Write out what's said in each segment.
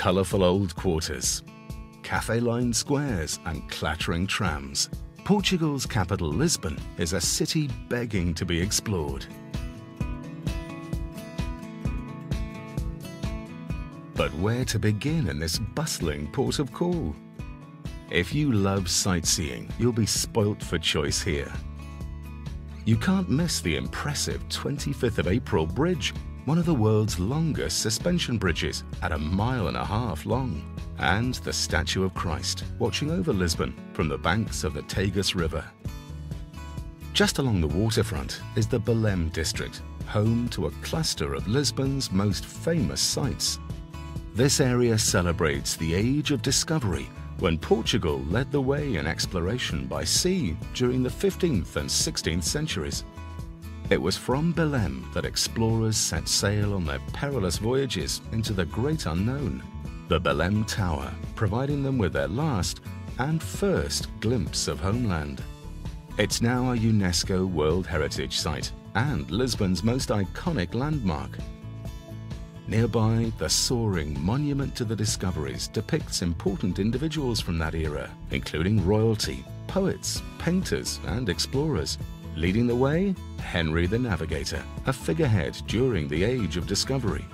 colourful old quarters, cafe-lined squares and clattering trams, Portugal's capital Lisbon is a city begging to be explored. But where to begin in this bustling port of call? If you love sightseeing, you'll be spoilt for choice here. You can't miss the impressive 25th of April Bridge, one of the world's longest suspension bridges at 1.5 miles long, and the Statue of Christ watching over Lisbon from the banks of the Tagus River. Just along the waterfront is the Belém district, home to a cluster of Lisbon's most famous sites. This area celebrates the age of discovery, when Portugal led the way in exploration by sea during the 15th and 16th centuries. It was from Belém that explorers set sail on their perilous voyages into the great unknown, the Belém Tower providing them with their last and first glimpse of homeland. It's now a UNESCO World Heritage Site and Lisbon's most iconic landmark. Nearby, the soaring Monument to the Discoveries depicts important individuals from that era, including royalty, poets, painters, and explorers. Leading the way, Henry the Navigator, a figurehead during the Age of Discovery.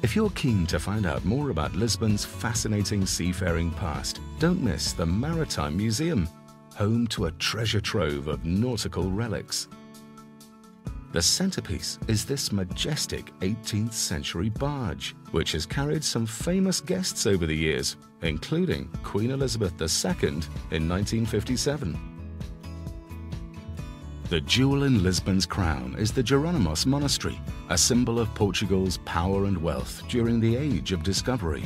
If you're keen to find out more about Lisbon's fascinating seafaring past, don't miss the Maritime Museum, home to a treasure trove of nautical relics. The centerpiece is this majestic 18th century barge, which has carried some famous guests over the years, including Queen Elizabeth II in 1957. The jewel in Lisbon's crown is the Jerónimos Monastery, a symbol of Portugal's power and wealth during the Age of Discovery.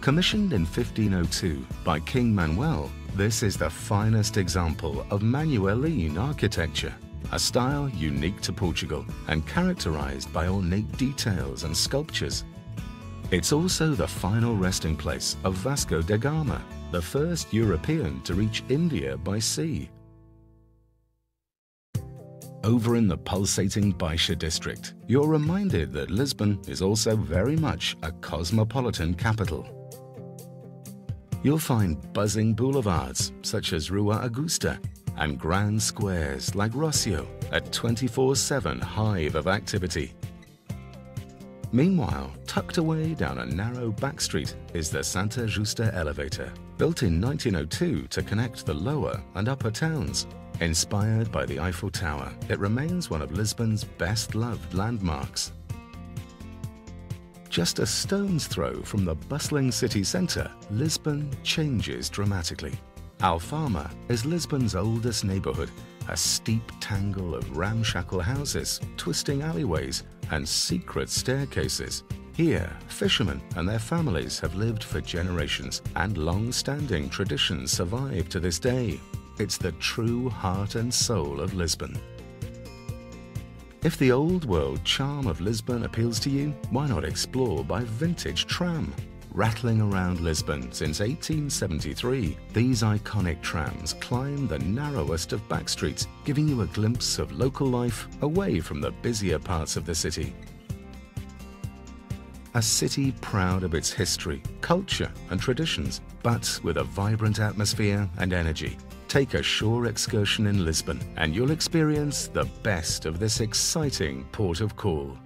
Commissioned in 1502 by King Manuel, this is the finest example of Manueline architecture, a style unique to Portugal and characterized by ornate details and sculptures. It's also the final resting place of Vasco da Gama, the first European to reach India by sea. Over in the pulsating Baixa district, you're reminded that Lisbon is also very much a cosmopolitan capital. You'll find buzzing boulevards such as Rua Augusta and grand squares like Rocio, a 24/7 hive of activity. Meanwhile, tucked away down a narrow back street is the Santa Justa elevator, built in 1902 to connect the lower and upper towns. Inspired by the Eiffel Tower, it remains one of Lisbon's best-loved landmarks. Just a stone's throw from the bustling city centre, Lisbon changes dramatically. Alfama is Lisbon's oldest neighbourhood, a steep tangle of ramshackle houses, twisting alleyways, and secret staircases. Here, fishermen and their families have lived for generations, and long-standing traditions survive to this day. It's the true heart and soul of Lisbon. If the old-world charm of Lisbon appeals to you, why not explore by vintage tram? Rattling around Lisbon since 1873, these iconic trams climb the narrowest of back streets, giving you a glimpse of local life away from the busier parts of the city. A city proud of its history, culture, and traditions, but with a vibrant atmosphere and energy. Take a shore excursion in Lisbon, and you'll experience the best of this exciting port of call.